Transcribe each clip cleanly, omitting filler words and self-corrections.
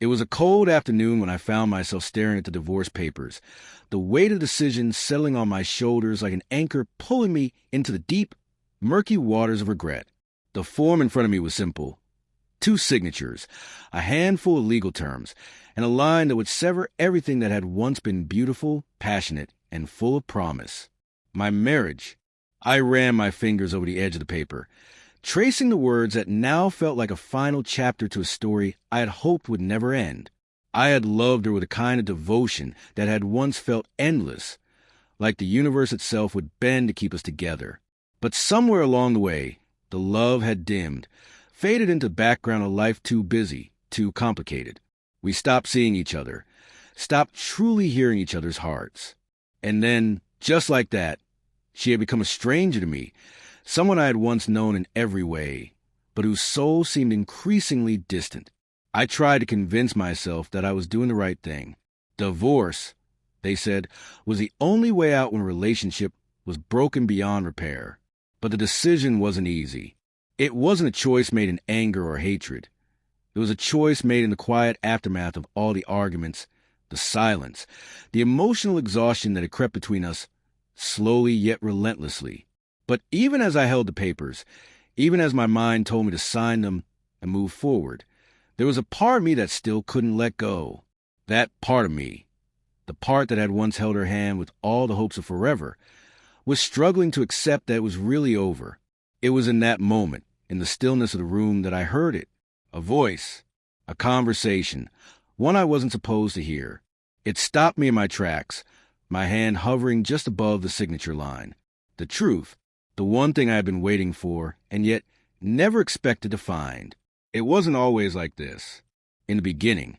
It was a cold afternoon when I found myself staring at the divorce papers, the weight of decision settling on my shoulders like an anchor pulling me into the deep, murky waters of regret. The form in front of me was simple. 2 signatures, a handful of legal terms, and a line that would sever everything that had once been beautiful, passionate, and full of promise. My marriage. I ran my fingers over the edge of the paper, tracing the words that now felt like a final chapter to a story I had hoped would never end. I had loved her with a kind of devotion that had once felt endless, like the universe itself would bend to keep us together. But somewhere along the way, the love had dimmed, faded into the background of life too busy, too complicated. We stopped seeing each other, stopped truly hearing each other's hearts. And then, just like that, she had become a stranger to me, someone I had once known in every way, but whose soul seemed increasingly distant. I tried to convince myself that I was doing the right thing. Divorce, they said, was the only way out when a relationship was broken beyond repair. But the decision wasn't easy. It wasn't a choice made in anger or hatred. It was a choice made in the quiet aftermath of all the arguments, the silence, the emotional exhaustion that had crept between us, slowly yet relentlessly. But even as I held the papers, even as my mind told me to sign them and move forward, there was a part of me that still couldn't let go. That part of me, the part that had once held her hand with all the hopes of forever, was struggling to accept that it was really over. It was in that moment, in the stillness of the room, that I heard it. A voice, a conversation, one I wasn't supposed to hear. It stopped me in my tracks, my hand hovering just above the signature line. The truth, the one thing I had been waiting for, and yet never expected to find. It wasn't always like this. In the beginning,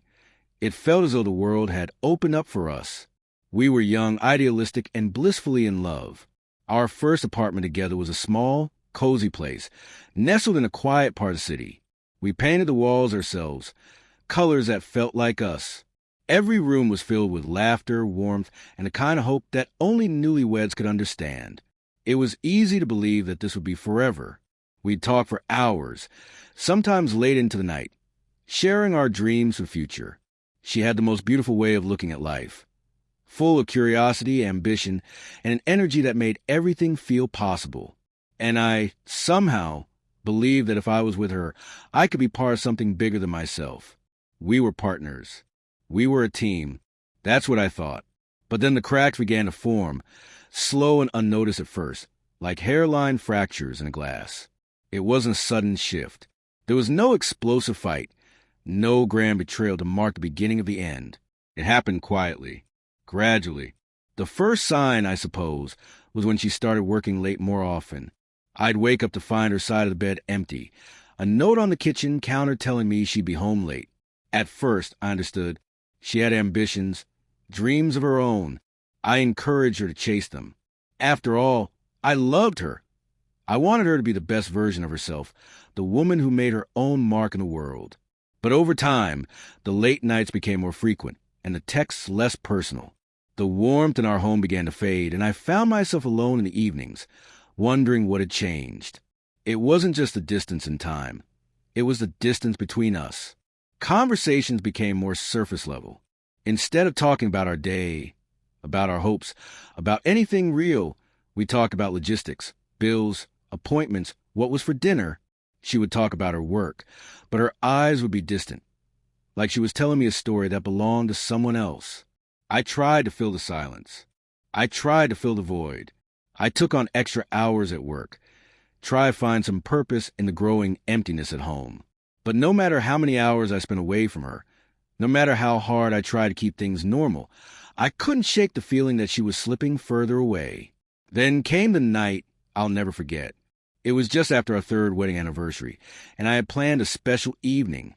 it felt as though the world had opened up for us. We were young, idealistic, and blissfully in love. Our first apartment together was a small, cozy place, nestled in a quiet part of the city. We painted the walls ourselves, colors that felt like us. Every room was filled with laughter, warmth, and a kind of hope that only newlyweds could understand. It was easy to believe that this would be forever. We'd talk for hours, sometimes late into the night, sharing our dreams for the future. She had the most beautiful way of looking at life, full of curiosity, ambition, and an energy that made everything feel possible. And I, somehow, believed that if I was with her, I could be part of something bigger than myself. We were partners. We were a team. That's what I thought. But then the cracks began to form, slow and unnoticed at first, like hairline fractures in a glass. It wasn't a sudden shift. There was no explosive fight, no grand betrayal to mark the beginning of the end. It happened quietly, gradually. The first sign, I suppose, was when she started working late more often. I'd wake up to find her side of the bed empty, a note on the kitchen counter telling me she'd be home late. At first, I understood. She had ambitions, dreams of her own. I encouraged her to chase them. After all, I loved her. I wanted her to be the best version of herself, the woman who made her own mark in the world. But over time, the late nights became more frequent, and the texts less personal. The warmth in our home began to fade, and I found myself alone in the evenings, wondering what had changed. It wasn't just the distance in time. It was the distance between us. Conversations became more surface level. Instead of talking about our day, about our hopes, about anything real, we talked about logistics, bills, appointments, what was for dinner. She would talk about her work, but her eyes would be distant, like she was telling me a story that belonged to someone else. I tried to fill the silence. I tried to fill the void. I took on extra hours at work, tried to find some purpose in the growing emptiness at home. But no matter how many hours I spent away from her, no matter how hard I tried to keep things normal, I couldn't shake the feeling that she was slipping further away. Then came the night I'll never forget. It was just after our 3rd wedding anniversary, and I had planned a special evening.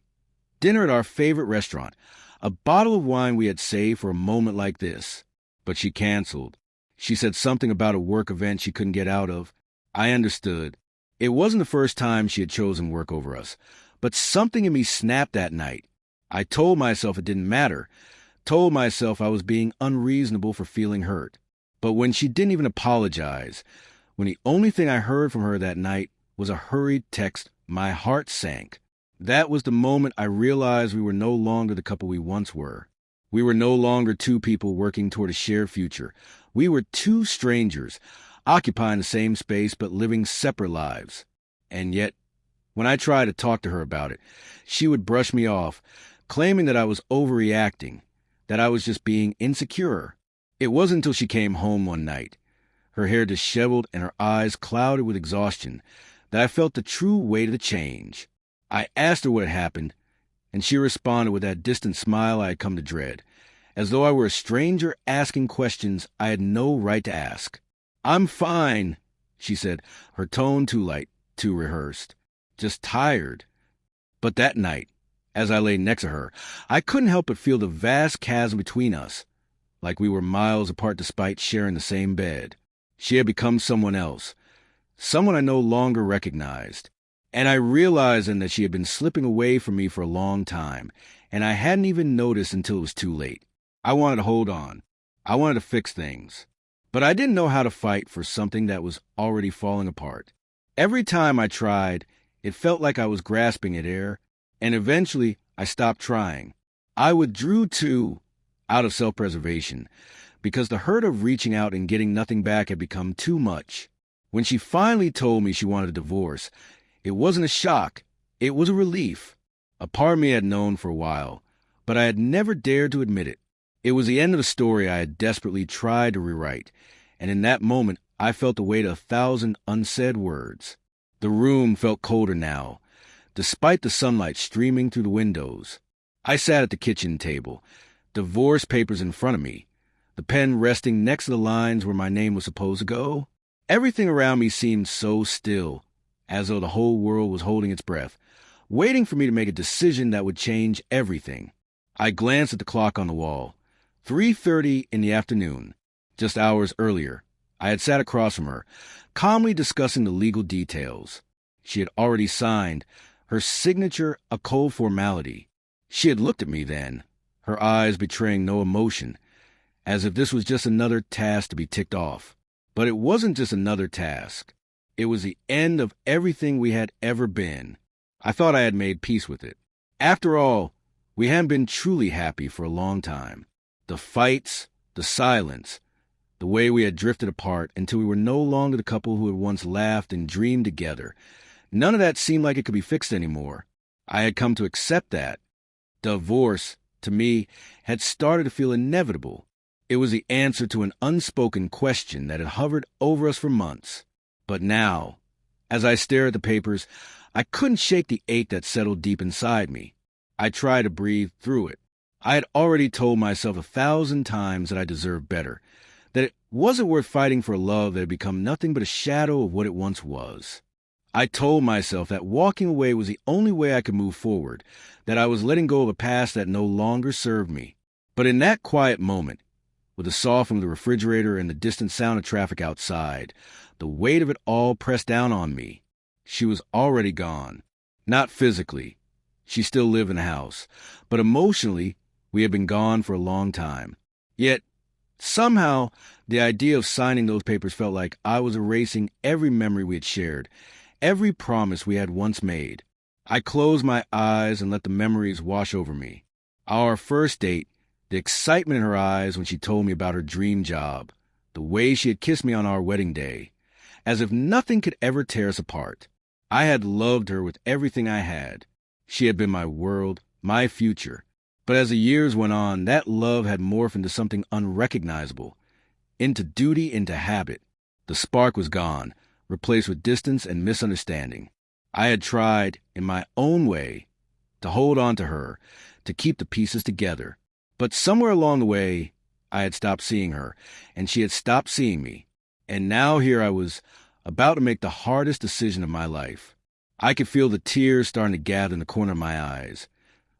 Dinner at our favorite restaurant, a bottle of wine we had saved for a moment like this. But she canceled. She said something about a work event she couldn't get out of. I understood. It wasn't the first time she had chosen work over us, but something in me snapped that night. I told myself it didn't matter, told myself I was being unreasonable for feeling hurt. But when she didn't even apologize, when the only thing I heard from her that night was a hurried text, my heart sank. That was the moment I realized we were no longer the couple we once were. We were no longer two people working toward a shared future. We were two strangers, occupying the same space but living separate lives. And yet, when I tried to talk to her about it, she would brush me off, claiming that I was overreacting, that I was just being insecure. It wasn't until she came home one night, her hair disheveled and her eyes clouded with exhaustion, that I felt the true weight of the change. I asked her what had happened, and she responded with that distant smile I had come to dread, as though I were a stranger asking questions I had no right to ask. "I'm fine," she said, her tone too light, too rehearsed. "Just tired." But that night, as I lay next to her, I couldn't help but feel the vast chasm between us, like we were miles apart despite sharing the same bed. She had become someone else, someone I no longer recognized. And I realized then that she had been slipping away from me for a long time, and I hadn't even noticed until it was too late. I wanted to hold on. I wanted to fix things. But I didn't know how to fight for something that was already falling apart. Every time I tried, it felt like I was grasping at air, and eventually I stopped trying. I withdrew too, out of self-preservation, because the hurt of reaching out and getting nothing back had become too much. When she finally told me she wanted a divorce, it wasn't a shock, it was a relief. A part of me had known for a while, but I had never dared to admit it. It was the end of the story I had desperately tried to rewrite, and in that moment I felt the weight of 1,000 unsaid words. The room felt colder now, despite the sunlight streaming through the windows. I sat at the kitchen table, divorce papers in front of me, the pen resting next to the lines where my name was supposed to go. Everything around me seemed so still, as though the whole world was holding its breath, waiting for me to make a decision that would change everything. I glanced at the clock on the wall. 3:30 in the afternoon. Just hours earlier, I had sat across from her, calmly discussing the legal details. She had already signed, her signature a cold formality. She had looked at me then, her eyes betraying no emotion, as if this was just another task to be ticked off. But it wasn't just another task. It was the end of everything we had ever been. I thought I had made peace with it. After all, we hadn't been truly happy for a long time. The fights, the silence, the way we had drifted apart until we were no longer the couple who had once laughed and dreamed together. None of that seemed like it could be fixed anymore. I had come to accept that. Divorce, to me, had started to feel inevitable. It was the answer to an unspoken question that had hovered over us for months. But now, as I stared at the papers, I couldn't shake the ache that settled deep inside me. I tried to breathe through it. I had already told myself 1,000 times that I deserved better, that it wasn't worth fighting for a love that had become nothing but a shadow of what it once was. I told myself that walking away was the only way I could move forward, that I was letting go of a past that no longer served me. But in that quiet moment, with the soft from the refrigerator and the distant sound of traffic outside, the weight of it all pressed down on me. She was already gone. Not physically. She still lived in the house. But emotionally, we had been gone for a long time. Yet, somehow, the idea of signing those papers felt like I was erasing every memory we had shared, every promise we had once made. I closed my eyes and let the memories wash over me. Our first date, the excitement in her eyes when she told me about her dream job, the way she had kissed me on our wedding day, as if nothing could ever tear us apart. I had loved her with everything I had. She had been my world, my future. But as the years went on, that love had morphed into something unrecognizable, into duty, into habit. The spark was gone, replaced with distance and misunderstanding. I had tried, in my own way, to hold on to her, to keep the pieces together. But somewhere along the way, I had stopped seeing her, and she had stopped seeing me. And now here I was, about to make the hardest decision of my life. I could feel the tears starting to gather in the corner of my eyes.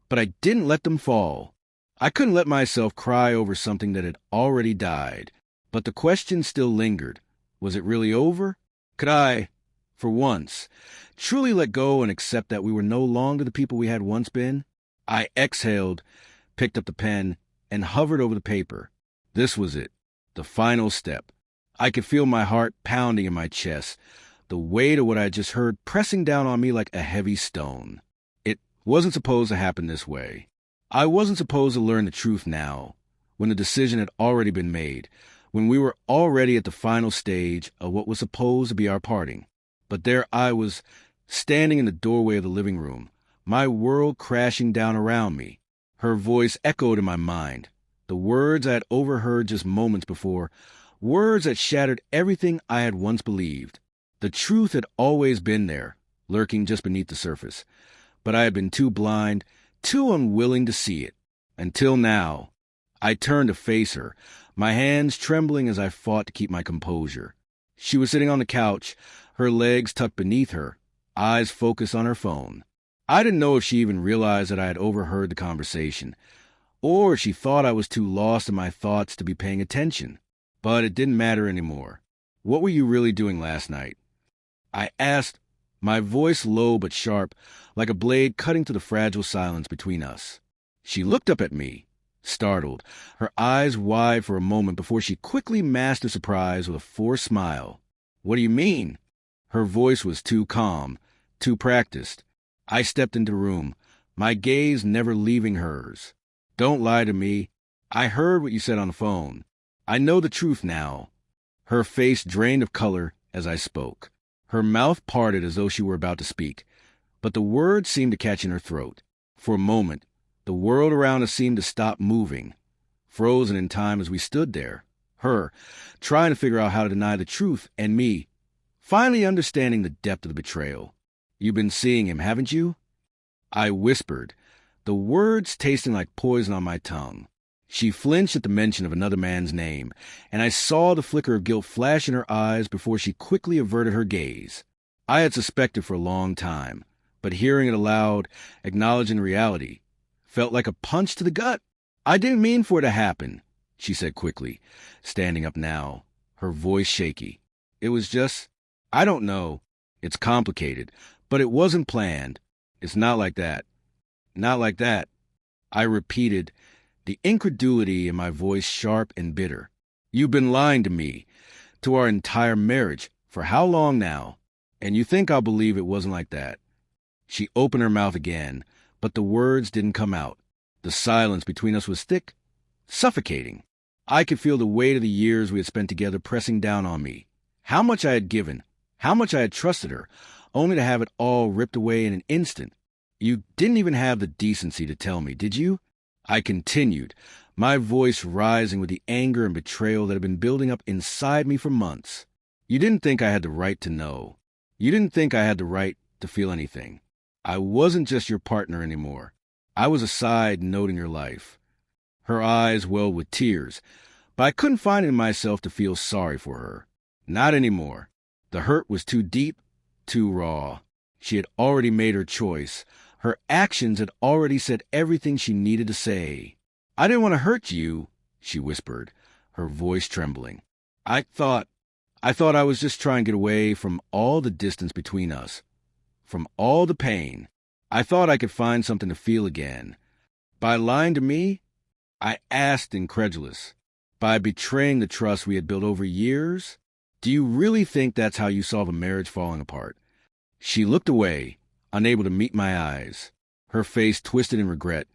But I didn't let them fall. I couldn't let myself cry over something that had already died. But the question still lingered. Was it really over? Could I, for once, truly let go and accept that we were no longer the people we had once been? I exhaled, picked up the pen, and hovered over the paper. This was it, the final step. I could feel my heart pounding in my chest, the weight of what I had just heard pressing down on me like a heavy stone. It wasn't supposed to happen this way. I wasn't supposed to learn the truth now, when the decision had already been made, when we were already at the final stage of what was supposed to be our parting. But there I was, standing in the doorway of the living room, my world crashing down around me. Her voice echoed in my mind, the words I had overheard just moments before, words that shattered everything I had once believed. The truth had always been there, lurking just beneath the surface, but I had been too blind, too unwilling to see it. Until now. I turned to face her, my hands trembling as I fought to keep my composure. She was sitting on the couch, her legs tucked beneath her, eyes focused on her phone. I didn't know if she even realized that I had overheard the conversation, or if she thought I was too lost in my thoughts to be paying attention. But it didn't matter anymore. What were you really doing last night? I asked, my voice low but sharp, like a blade cutting through the fragile silence between us. She looked up at me, startled, her eyes wide for a moment before she quickly masked her surprise with a forced smile. What do you mean? Her voice was too calm, too practiced. I stepped into the room, my gaze never leaving hers. Don't lie to me. I heard what you said on the phone. I know the truth now. Her face drained of color as I spoke. Her mouth parted as though she were about to speak, but the words seemed to catch in her throat. For a moment, the world around us seemed to stop moving, frozen in time as we stood there, her, trying to figure out how to deny the truth, and me, finally understanding the depth of the betrayal. You've been seeing him, haven't you? I whispered, the words tasting like poison on my tongue. She flinched at the mention of another man's name, and I saw the flicker of guilt flash in her eyes before she quickly averted her gaze. I had suspected for a long time, but hearing it aloud, acknowledging reality, felt like a punch to the gut. I didn't mean for it to happen, she said quickly, standing up now, her voice shaky. It was just, I don't know. It's complicated, but it wasn't planned. It's not like that. Not like that. I repeated, the incredulity in my voice sharp and bitter. You've been lying to me, to our entire marriage, for how long now? And you think I'll believe it wasn't like that? She opened her mouth again, but the words didn't come out. The silence between us was thick, suffocating. I could feel the weight of the years we had spent together pressing down on me. How much I had given, how much I had trusted her, only to have it all ripped away in an instant. You didn't even have the decency to tell me, did you? I continued, my voice rising with the anger and betrayal that had been building up inside me for months. You didn't think I had the right to know. You didn't think I had the right to feel anything. I wasn't just your partner anymore. I was a side note in your life. Her eyes welled with tears, but I couldn't find it in myself to feel sorry for her. Not anymore. The hurt was too deep, too raw. She had already made her choice. Her actions had already said everything she needed to say. I didn't want to hurt you, she whispered, her voice trembling. I thought I was just trying to get away from all the distance between us, from all the pain. I thought I could find something to feel again. By lying to me? I asked, incredulous. By betraying the trust we had built over years? Do you really think that's how you solve a marriage falling apart? She looked away, unable to meet my eyes, her face twisted in regret,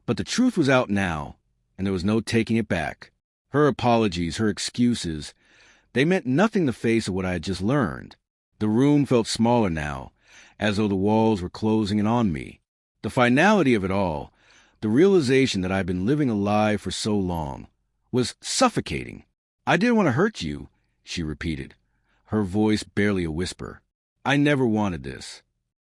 but the truth was out now, and there was no taking it back. Her apologies, her excuses, they meant nothing in the face of what I had just learned. The room felt smaller now, as though the walls were closing in on me. The finality of it all, the realization that I'd been living a lie for so long, was suffocating. I didn't want to hurt you, she repeated, her voice barely a whisper. I never wanted this.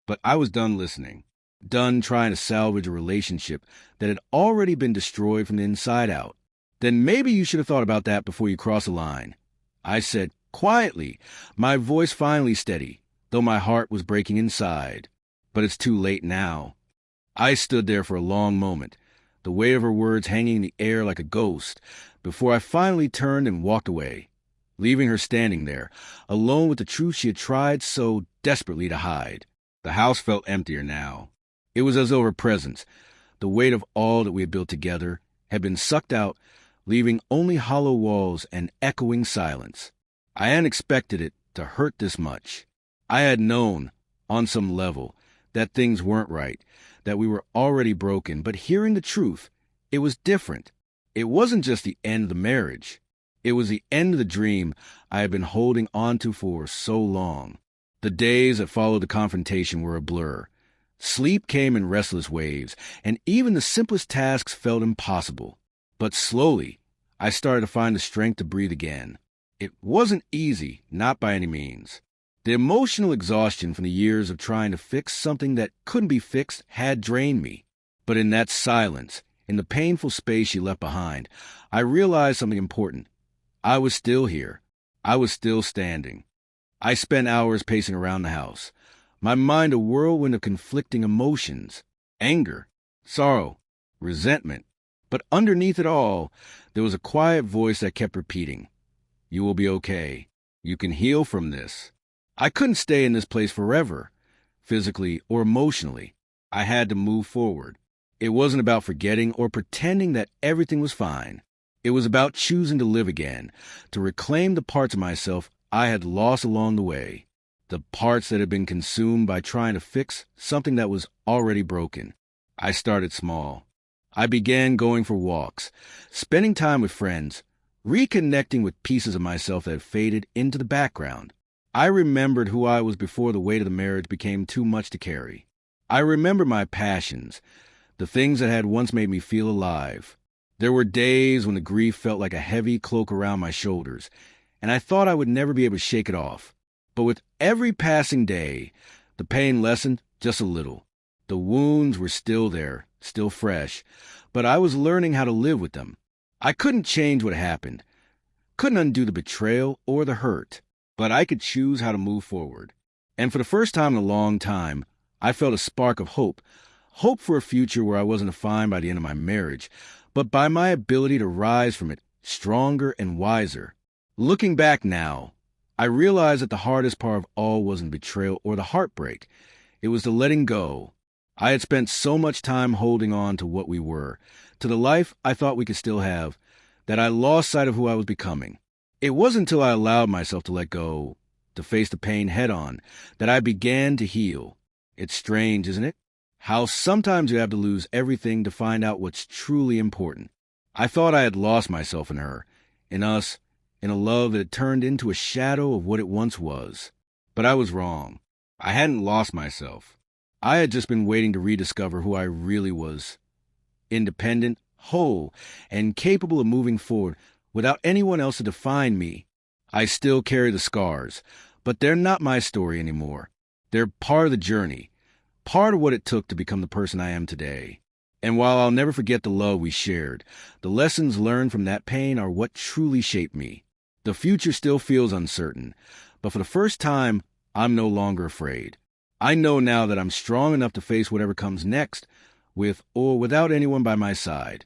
But I was done listening, done trying to salvage a relationship that had already been destroyed from the inside out. Then maybe you should have thought about that before you crossed the line, I said quietly, my voice finally steady, though my heart was breaking inside. But it's too late now. I stood there for a long moment, the weight of her words hanging in the air like a ghost, before I finally turned and walked away, leaving her standing there, alone with the truth she had tried so desperately to hide. The house felt emptier now. It was as though her presence, the weight of all that we had built together, had been sucked out, leaving only hollow walls and echoing silence. I hadn't expected it to hurt this much. I had known, on some level, that things weren't right, that we were already broken. But hearing the truth, it was different. It wasn't just the end of the marriage. It was the end of the dream I had been holding onto for so long. The days that followed the confrontation were a blur. Sleep came in restless waves, and even the simplest tasks felt impossible. But slowly, I started to find the strength to breathe again. It wasn't easy, not by any means. The emotional exhaustion from the years of trying to fix something that couldn't be fixed had drained me. But in that silence, in the painful space she left behind, I realized something important. I was still here. I was still standing. I spent hours pacing around the house, my mind a whirlwind of conflicting emotions, anger, sorrow, resentment. But underneath it all, there was a quiet voice that kept repeating, "You will be okay. You can heal from this." I couldn't stay in this place forever, physically or emotionally. I had to move forward. It wasn't about forgetting or pretending that everything was fine. It was about choosing to live again, to reclaim the parts of myself I had lost along the way, the parts that had been consumed by trying to fix something that was already broken. I started small. I began going for walks, spending time with friends, reconnecting with pieces of myself that had faded into the background. I remembered who I was before the weight of the marriage became too much to carry. I remembered my passions, the things that had once made me feel alive. There were days when the grief felt like a heavy cloak around my shoulders, and I thought I would never be able to shake it off. But with every passing day, the pain lessened just a little. The wounds were still there, still fresh, but I was learning how to live with them. I couldn't change what happened, couldn't undo the betrayal or the hurt, but I could choose how to move forward. And for the first time in a long time, I felt a spark of hope for a future where I wasn't defined by the end of my marriage, but by my ability to rise from it stronger and wiser. Looking back now, I realized that the hardest part of all wasn't betrayal or the heartbreak. It was the letting go. I had spent so much time holding on to what we were, to the life I thought we could still have, that I lost sight of who I was becoming. It wasn't until I allowed myself to let go, to face the pain head on, that I began to heal. It's strange, isn't it? How sometimes you have to lose everything to find out what's truly important. I thought I had lost myself in her, in us, in a love that had turned into a shadow of what it once was. But I was wrong. I hadn't lost myself. I had just been waiting to rediscover who I really was. Independent, whole, and capable of moving forward without anyone else to define me. I still carry the scars, but they're not my story anymore. They're part of the journey, part of what it took to become the person I am today. And while I'll never forget the love we shared, the lessons learned from that pain are what truly shaped me. The future still feels uncertain, but for the first time, I'm no longer afraid. I know now that I'm strong enough to face whatever comes next, with or without anyone by my side.